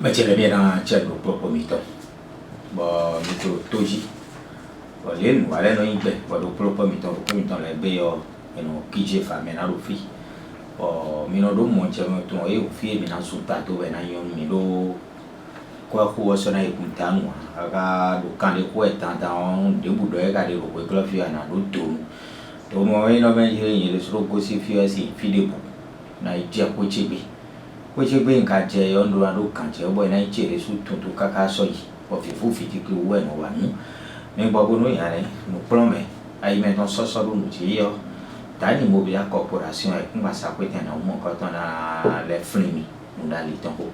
Macam bien dans chat propre mito. Bo mito toji. Bo len wala no imbe. Bo propre mito le beyo eno kije fa mena ro free. Bo mino do mo chama to e o fie mina suta to be na yon mino kwa ko so na ikuntanu aga do kan de ko etanta on de budo e ga de ro ko klafia na do to. To mo e no me yin le so ko si fie si fidebu na ije ko chebe. Which you bring Kaje on the road country, boy, and cherry suit to Kakasoy, or if you fit you when one. Make Babuno Yane, no plumber. I met on Sosarum here. Tiny Mobile Corporation, I think was up with an Omocotona left flammy, Mundali Tombo.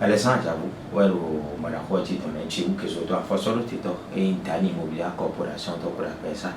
Alessandra, well, Manahochi on a chip, because to a fossolito, a tiny Mobile Corporation to Pesa.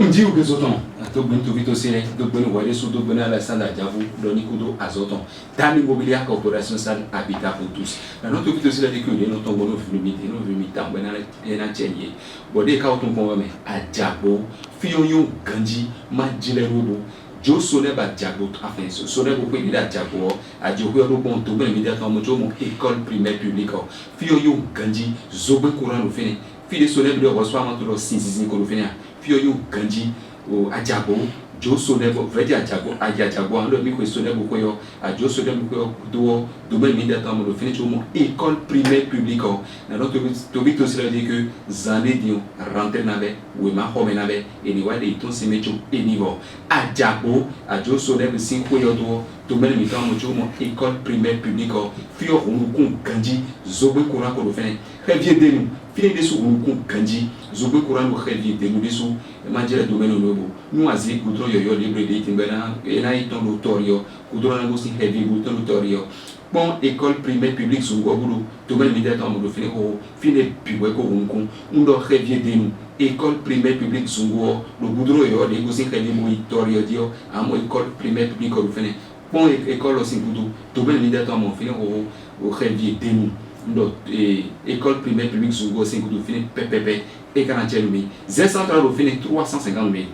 Ndio kezoton to buntu vito sele do bunu wale su do bunu Alessandra Javu doni kudo azoton Tani Immobilier Corporation San Habitat pour tous na no to vito sele de que no to bono filmite no vimita bena na chenye bode ka oton ko me ajabo fiyoyo ganji majile robo jo sone ba jabo enfin sone bo pe da jabo ajobo ro bon to ben media kan mo jo mo école primaire publique fiyoyo ganji zobe courant no fini fide sone bi reçoit ma to sinzizin ko no fini Fioyo Ganji ou Adjabo, Joe Sonebo, Vedi Adjabo, Adjabo, and le micro Sonebo Koyo, a Joe Sonebo do domaine immédiatement de finir école primaire publique. Dans notre topic aussi dit que Zané Dio rentre n'avait ou ma home n'avait et ni wade ton se mettre et niveau. Adjabo, a Joe Sonebo 5 Koyo do domaine immédiatement de école primaire publique. Fio Runukun Ganji, Zobe Courant ko finir. Revient de nous. Fini de sous Runukun Ganji, Zobe Courant ko revient de nous dessous. Manjere domaine nobo. Nous azi goudron yo libre de timbena et na iton l'autorio, goudron na aussi heavy bouton l'autorio. Bon école primaire publique sous gobulo, domaine immédiatement mo fini ko fini piwe ko Runukun. Undo revient de nous. École primaire publique sous le goudron yo de aussi heavy bouton dio, à mo école primaire publique ko fini. Bon école aussi goudou, domaine immédiatement mo fini ko revient de nous. École primaire publique sous go 5 de fini PPP et 40 000. Z central au fini 350 000.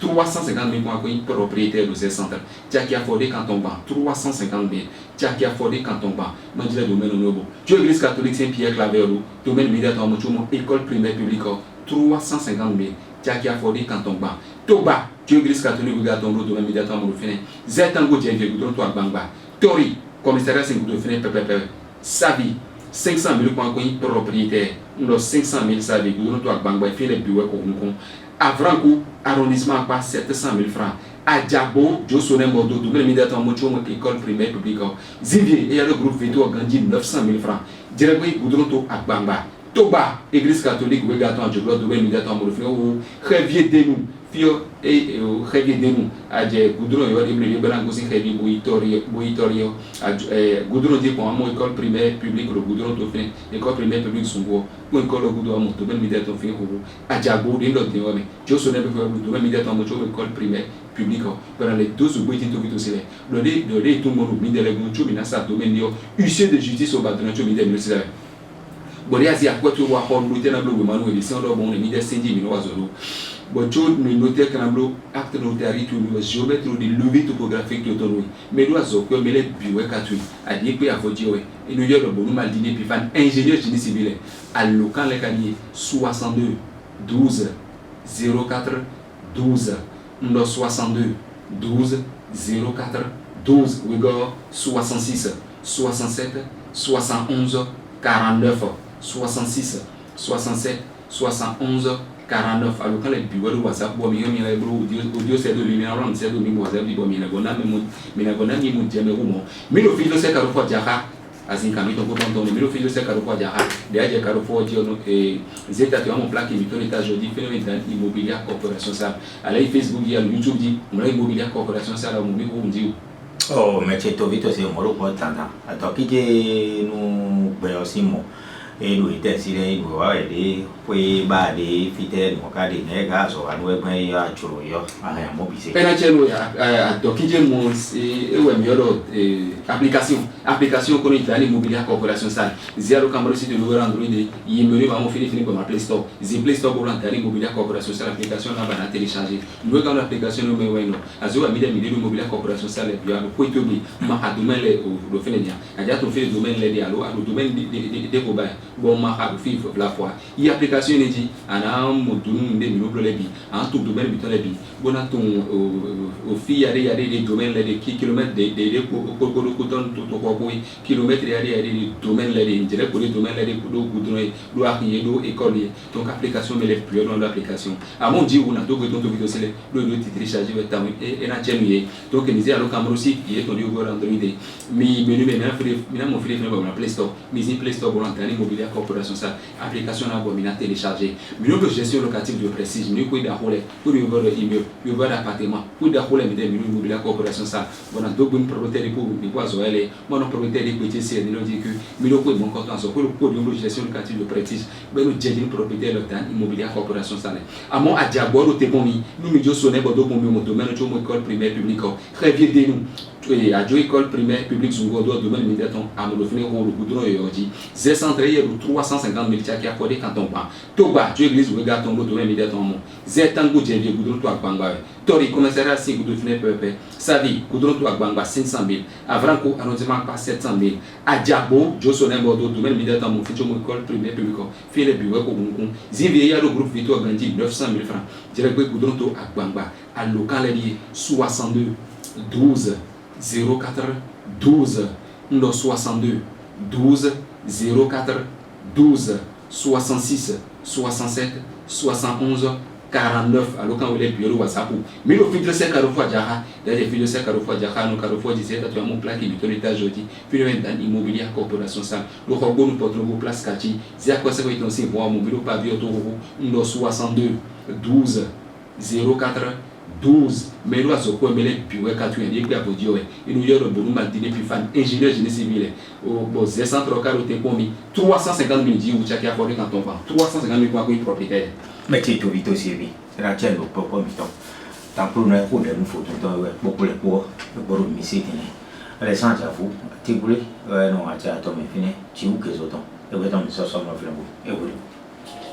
350 000 pour un propriétaire de Z central. Tia qui a fondé quand on bat 350 000. Tia qui a fondé quand on bat. Mandila domaine au nobo. Dieu église catholique Saint-Pierre Claverlou. Domaine immédiatement école primaire publique 350 000. Tia qui a fondé quand on bat. Toba. Dieu église catholique Gatombo domaine immédiatement au fini. Z tango Dieu goudron toi bangba. Tori commissariat 5 de fini PPP. Savi 500 000 pour un propriétaire. Nous 500 000 ça veut dire que nous avons fait les bureaux pour nous. Avranco arrondissement pas 700 000 francs. Adjabo, Josone Modo, double immédiatement mocho école primaire publique. Zivier et le groupe Veto a gagné 900 000 francs. Directement Goudronto à Bamba. Toba, église catholique, ou également à Djoglo, double immédiatement modo. Reviez de nous. Fio et reviez de nous. Adje Goudron et le Belango si reviez Boitorio. Goudron dit pour un école primaire publique, le Goudron to fin, école primaire publique Sungo. Pour école le Goudron, mon double immédiatement fin. Adjabo, l'île de Diome. Josone double immédiatement mocho école primaire publique. Pendant les 12 ou 8 ans de tout le dé tout le monde mis de la Goncho, Minasa domaine, huissier de justice au bâtiment, de l'université. Bon, il y a quoi tu vois, on nous tient à l'eau, Manu, et si on doit bon, les milliers de 5 000 oiseaux. Bon, tu notaire qu'un acte notarié, tu nous géomètre de levée topographique de ton mais l'oiseau, comme il est bué, à dire que à vous dire, et nous y a le bon mal dîner, puis fan ingénieur génie civil, à local les caniers 62 12 04 12, nous 62 12 04 12, we go 66 67 71 49 66 67 71 49 alors quand les bureaux de WhatsApp bon mi mi bro audio c'est de lumière on c'est de mi WhatsApp di bon mi na gona mi mu jeme mo mi no filo se karo fo jaka azin kami to ton mi no filo se karo fo jaka de aje karo fo di ono zeta tu mon plaque mi ton état jodi phénomène Immobilier Corporation ça ala Facebook ya YouTube di mo Immobilier Corporation ça la mo mi ko ndi oh mais c'est to vito c'est mo lo ko tanda ato kije no be osimo e lui te si le lui wa de poi ba de fite no ka de ne ga so anu e ban ya churu yo ala ya mo bi se pena chelo ya to kije mo e we mi oro application ko ni tani Immobilier Corporation Sal zero camera site de l'ouvert Android y menu va mo fini pour ma Play Store zi Play Store pour l'antenne Immobilier Corporation Sal application na bana télécharger nous quand l'application no me weno azo a mi de Immobilier Corporation Sal et bien ko to bi ma a domaine le fenenia a ja to fait le domaine le allo a le domaine de ko ba bon ma ha fi la fois y application ne dit ana mo dunu de mi no le bi en tout domaine bi to le bi bona ton au fi ya des domaines de kilomètres de ko ton to ko boy kilomètres ya des domaines là de direct pour les domaines là de do goudron do arrière do école donc application mais les plus dans l'application à mon dit on a donc ton vidéo c'est le télécharger et na tenu donc misé à l'ocambre aussi qui est ton niveau Android mi menu mais mon frère dans la Play Store mais Play Store pour l'antenne Immobilier Corporation ça application na bon mina télécharger mais de gestion locative de précise mais quoi d'arrêt pour le immeuble pour voir appartement pour d'arrêt mais Immobilier Corporation ça bon donc une propriétaire pour les bois elle mon propriétaire des petits c'est nous dit que mais le bon quand on pour le code de gestion locative de prestige ben nous j'ai une propriétaire l'antenne Immobilier Corporation ça à mon à diabolo te bomi nous me sonner bodo bomi mon domaine tu mon école primaire publique très bien de nous et à école primaire publique sur le domaine immédiatement à me le finir au goudron et on dit 350 000 qui accordé quand on va toba tu église ou regarde ton domaine immédiatement zetango j'ai vieux goudron toi banga tori commissariat 5 goudron finir pepe savi goudron toi banga 500 000 avranco arrondissement pas 700 000 à diabo jo sonner bodo domaine immédiatement mon futur école primaire publique fait le bureau ko gongon zivia le groupe Vito grandi 900 000 francs direct goudron to banga à local 62 12 04 12 62 12 04 12 66 67 71 49 alors quand vous les bureaux WhatsApp mais le filtre c'est carrefour Jara d'ailleurs filtre c'est carrefour Jara nous carrefour disait tu as mon plat qui est ton étage aujourd'hui puis le dans Immobilier Corporation ça le robot nous porte nos place Kati c'est à quoi ça va être aussi voir mon bureau pavillon autour 62 12 04 12 mais nous avons quoi mais les bureaux 4 et puis à Bodio et nous y a le bon matinée puis fan ingénieur génie civil au bon 634 au tépomi 350 000 dit ou tu as accordé quand on va 350 000 pour une propriétaire mais tu es vite aussi oui c'est la tienne au propre mi-temps tant pour nous pour nous faut tout temps pour les pour le misé les sans j'avoue tu voulais non à toi mais fini tu ou que autant et vous dans ça ça me fait et vous